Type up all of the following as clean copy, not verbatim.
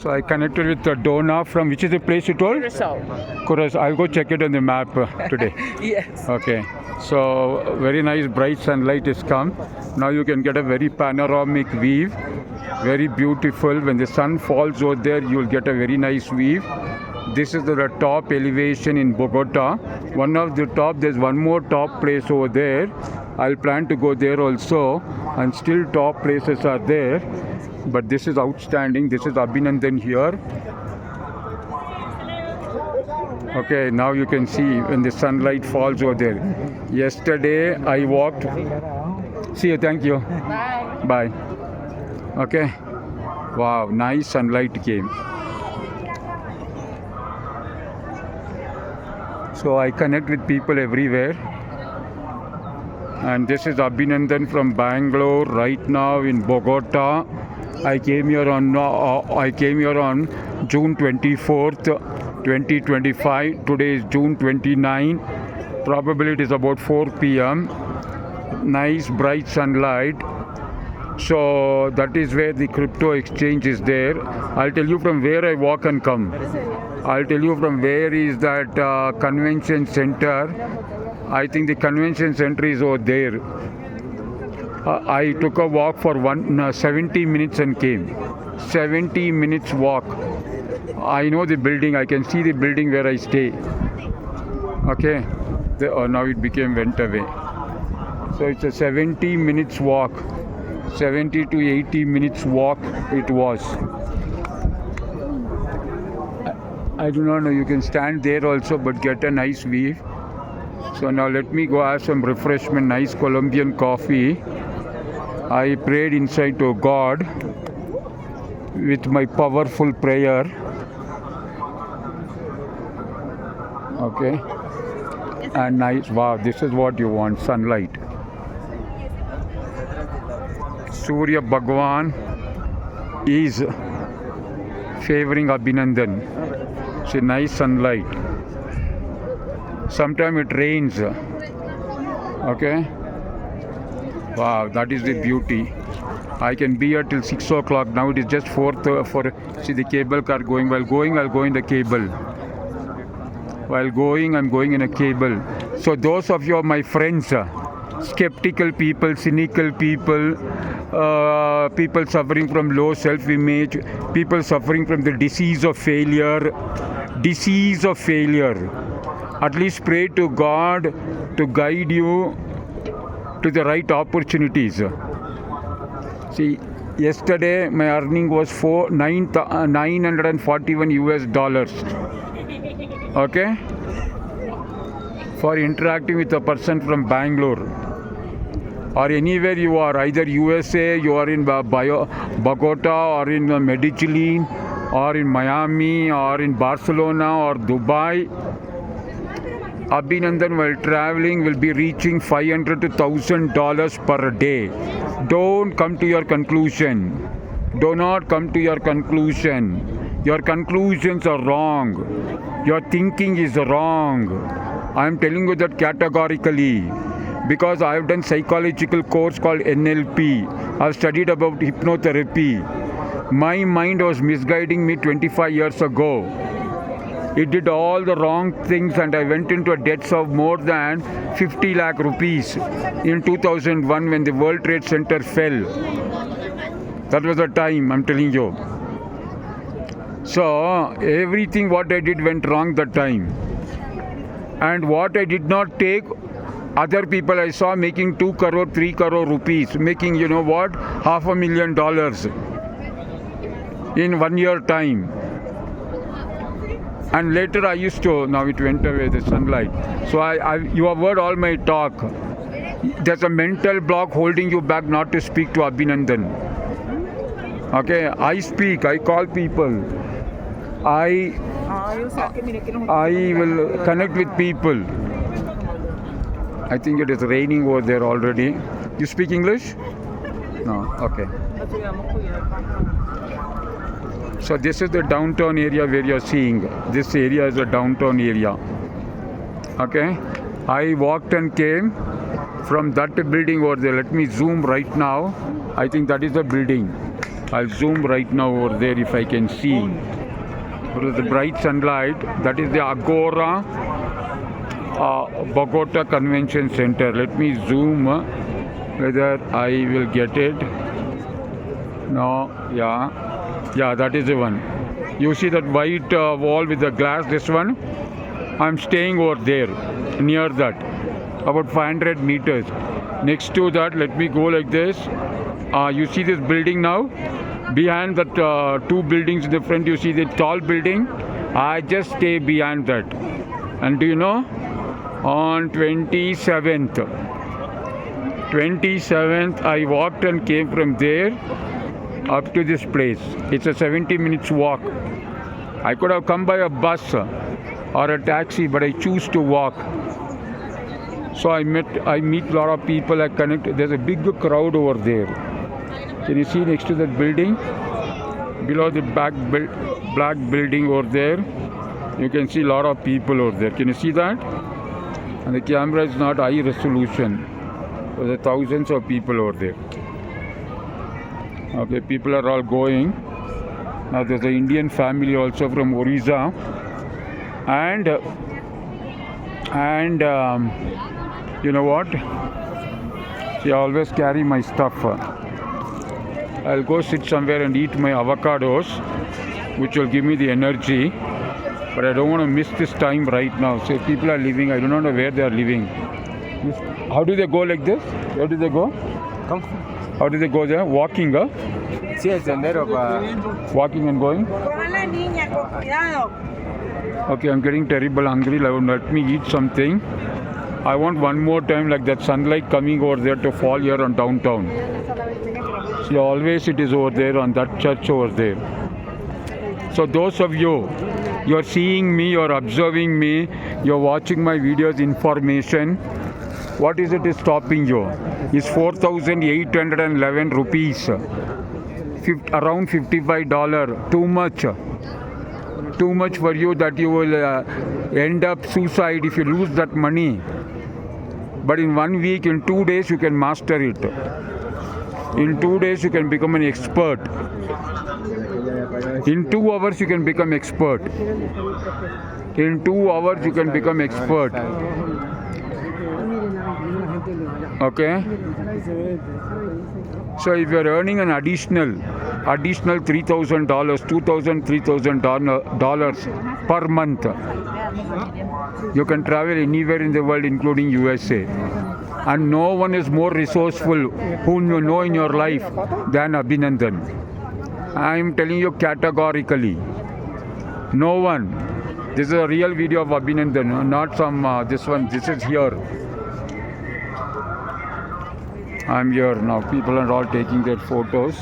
So I connected with Donna from, which is the place you told? Curacao. I'll go check it on the map today. Yes. Okay. So very nice bright sunlight has come. Now you can get a very panoramic view. Very beautiful. When the sun falls over there, you'll get a very nice view. This is the top elevation in Bogota. One of the top, there's one more top place over there. I'll plan to go there also. And still top places are there. But this is outstanding. This is Abhinandan here. Okay, now you can see when the sunlight falls over there. Yesterday I walked. See you, thank you. Bye. Bye. Okay. Wow, nice sunlight came. So I connect with people everywhere. And this is Abhinandan from Bangalore right now in Bogota. I came here on June 24th, 2025. Today is June 29. Probably it is about 4 p.m. Nice bright sunlight. So that is where the crypto exchange is there. I'll tell you from where I walk and come. I'll tell you from where is that convention center. I think the convention center is over there. I took a walk for 70 minutes and came. 70 minutes walk. I know the building. I can see the building where I stay. Okay. Now it went away. So it's a 70 minutes walk. 70 to 80 minutes walk it was. I do not know. You can stand there also, but get a nice view. So now let me go have some refreshment, nice Colombian coffee. I prayed inside to God with my powerful prayer. Okay. And nice, wow, this is what you want, sunlight. Surya Bhagwan is favoring Abhinandan. It's a nice sunlight. Sometimes it rains. Okay. Wow, that is the beauty. I can be here till 6 o'clock. Now it is just 4. See the cable car going. While going, I'll go in the cable. While going, I'm going in a cable. So those of you are my friends, skeptical people, cynical people, people suffering from low self-image, people suffering from the disease of failure. At least pray to God to guide you to the right opportunities. See, yesterday my earning was $941 US. Okay? For interacting with a person from Bangalore or anywhere you are, either USA, you are in Bogota or in Medellin or in Miami or in Barcelona or Dubai. Abhinandan while traveling will be reaching $500 to $1,000 per day. Don't come to your conclusion. Do not come to your conclusion. Your conclusions are wrong. Your thinking is wrong. I am telling you that categorically because I have done psychological course called NLP. I have studied about hypnotherapy. My mind was misguiding me 25 years ago. It did all the wrong things and I went into a debts of more than 50 lakh rupees in 2001 when the World Trade Center fell. That was the time, I'm telling you. So everything what I did went wrong that time. And what I did not take, other people I saw making 2 crore, 3 crore rupees, making you know what, $500,000 in 1 year time. And later I used to, now it went away, the sunlight. So you have heard all my talk. There's a mental block holding you back not to speak to Abhinandan. Okay, I speak, I call people. I will connect with people. I think it is raining over there already. You speak English? No, okay. So this is the downtown area where you are seeing. This area is a downtown area. Okay. I walked and came from that building over there. Let me zoom right now. I think that is the building. I'll zoom right now over there if I can see. It is the bright sunlight. That is the Agora Bogota Convention Center. Let me zoom whether I will get it. No, yeah, that is the one. You see that white wall with the glass, this one? I'm staying over there, near that, about 500 meters. Next to that, let me go like this. You see this building now? Behind that two buildings in the front, you see the tall building? I just stay behind that. And do you know? On 27th, I walked and came from there up to this place. It's a 70 minutes walk. I could have come by a bus or a taxi, but I choose to walk. So I meet a lot of people. I connect. There's a big crowd over there. Can you see next to that building? Below the black building over there, you can see a lot of people over there. Can you see that? And the camera is not high resolution. So there are thousands of people over there. Okay, people are all going. Now there's an Indian family also from Orissa, and you know what? See, I always carry my stuff. I'll go sit somewhere and eat my avocados, which will give me the energy. But I don't want to miss this time right now. So people are leaving. I don't know where they are living. How do they go like this? Where do they go? Come. How do they go there? Walking, huh? Sí, el sendero para... Walking and going? Okay, I'm getting terrible hungry. Let me eat something. I want one more time like that sunlight coming over there to fall here on downtown. See, always it is over there on that church over there. So those of you, you're seeing me, you're observing me, you're watching my videos, information. What is it is stopping you? It's 4,811 rupees. Around $55. Too much. Too much for you that you will end up suicide if you lose that money. But in 1 week, in 2 days, you can master it. In 2 days, you can become an expert. In 2 hours, you can become expert. In 2 hours, you can become expert. Okay? So if you are earning an additional $3,000, $2,000, $3,000 per month, you can travel anywhere in the world, including USA. And no one is more resourceful whom you know in your life than Abhinandan. I am telling you categorically. No one. This is a real video of Abhinandan, not some this one. This is here. I'm here now. People are all taking their photos.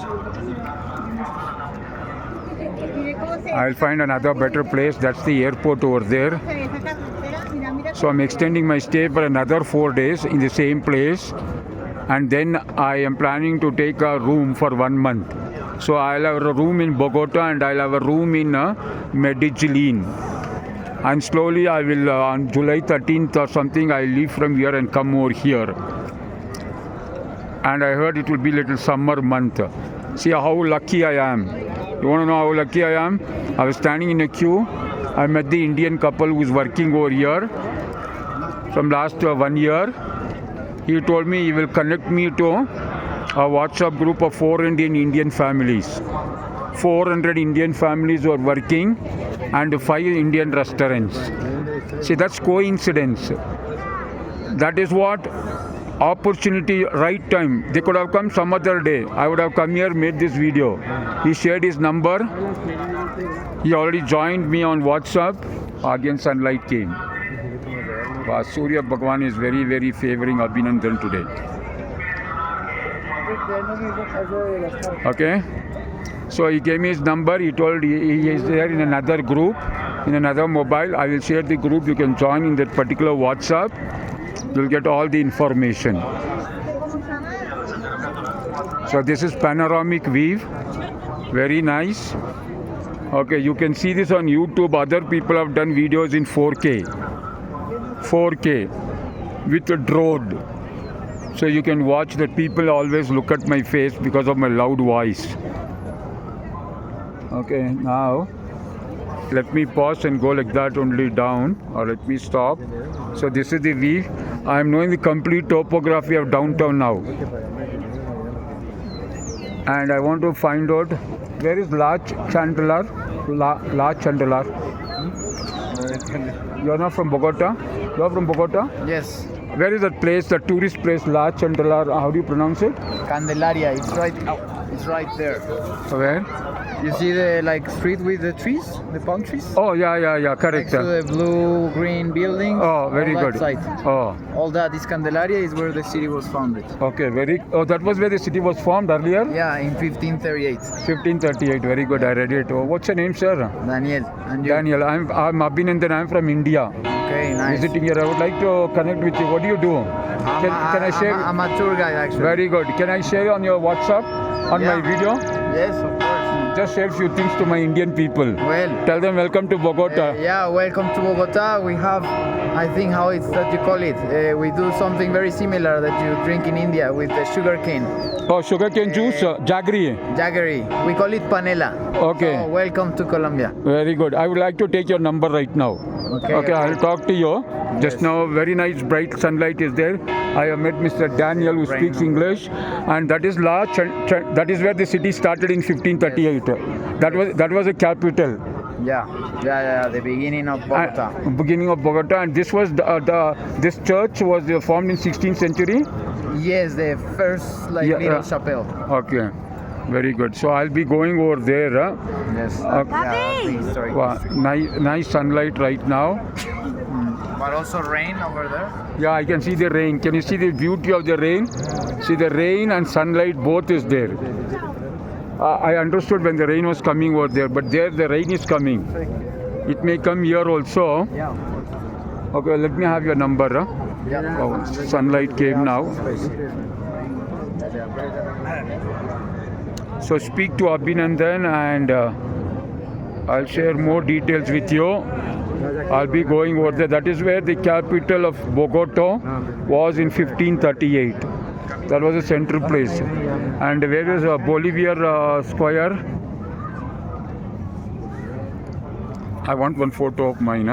I'll find another better place. That's the airport over there. So I'm extending my stay for another 4 days in the same place. And then I am planning to take a room for 1 month. So I'll have a room in Bogota and I'll have a room in Medellin. And slowly I will, on July 13th or something, I'll leave from here and come over here. And I heard it will be little summer month. See how lucky I am. You want to know how lucky I am? I was standing in a queue. I met the Indian couple who's working over here from last 1 year. He told me he will connect me to a WhatsApp group of 400 Indian families. 400 Indian families who are working and 5 Indian restaurants. See, that's coincidence. That is what opportunity, right time. They could have come some other day. I would have come here, made this video. He shared his number. He already joined me on WhatsApp. Again, sunlight came. Surya Bhagwan is very, very favoring Abhinandan today. Okay? So he gave me his number. He told he is there in another group, in another mobile. I will share the group. You can join in that particular WhatsApp. You'll get all the information. So this is panoramic view. Very nice. Okay, you can see this on YouTube. Other people have done videos in 4K. 4K with a drone. So you can watch that. People always look at my face because of my loud voice. Okay, now let me pause and go like that only down, or let me stop. So this is the view. I am knowing the complete topography of downtown now, and I want to find out where is La Chandler. La Chandler. You're not from Bogota? You're from Bogota? Yes, Where is that place, the tourist place, La Chandler? How do you pronounce it? Candelaria. It's right there. Where? You see the street with the trees, the palm trees. Oh, yeah, correct. Next to the blue green building. Oh, very all that good. Side. Oh, All that is Candelaria is where the city was founded. okay, very. Oh, that was where the city was formed earlier? Yeah, in 1538. 1538, very good, I read it. Oh, what's your name, sir? Daniel, and you? Daniel, I'm Abhinandan, I'm from India. Okay, nice. Visiting here, I would like to connect with you. What do you do? Can I share? I'm a tour guide actually. Very good. Can I share on your WhatsApp on my Yeah. video? Yes, of course. Just share few things to my Indian people. Well, Tell them welcome to Bogota. yeah, welcome to Bogota. We have, I think, how it's that you call it. We do something very similar that you drink in India with the sugar cane, Oh, sugarcane juice, jaggery. jaggery. We call it panela. Okay. So, welcome to Colombia. Very good. I would like to take your number right now. Okay, I'll talk to you. Just Yes. now, very nice bright sunlight is there. I have met Mr. Daniel who speaks English, and that is that is where the city started in 1538. That was a capital. Yeah. The beginning of Bogota. Beginning of Bogota, and this was this church was formed in 16th century. Yes, the first Yeah, little chapel. Okay, very good. So I'll be going over there. Yes. Okay. Yeah, the historic Wow, district. nice sunlight right now. But also rain over there. Yeah, I can see the rain. Can you see the beauty of the rain? See the rain and sunlight both is there. I understood when the rain was coming over there, but there the rain is coming. It may come here also. Yeah. Okay, let me have your number. Yeah. Oh, sunlight came now. So speak to Abhinandan and I'll share more details with you. I'll be going over there. That is where the capital of Bogota was in 1538. That was a central place. And where is Bolivar Square? I want one photo of mine.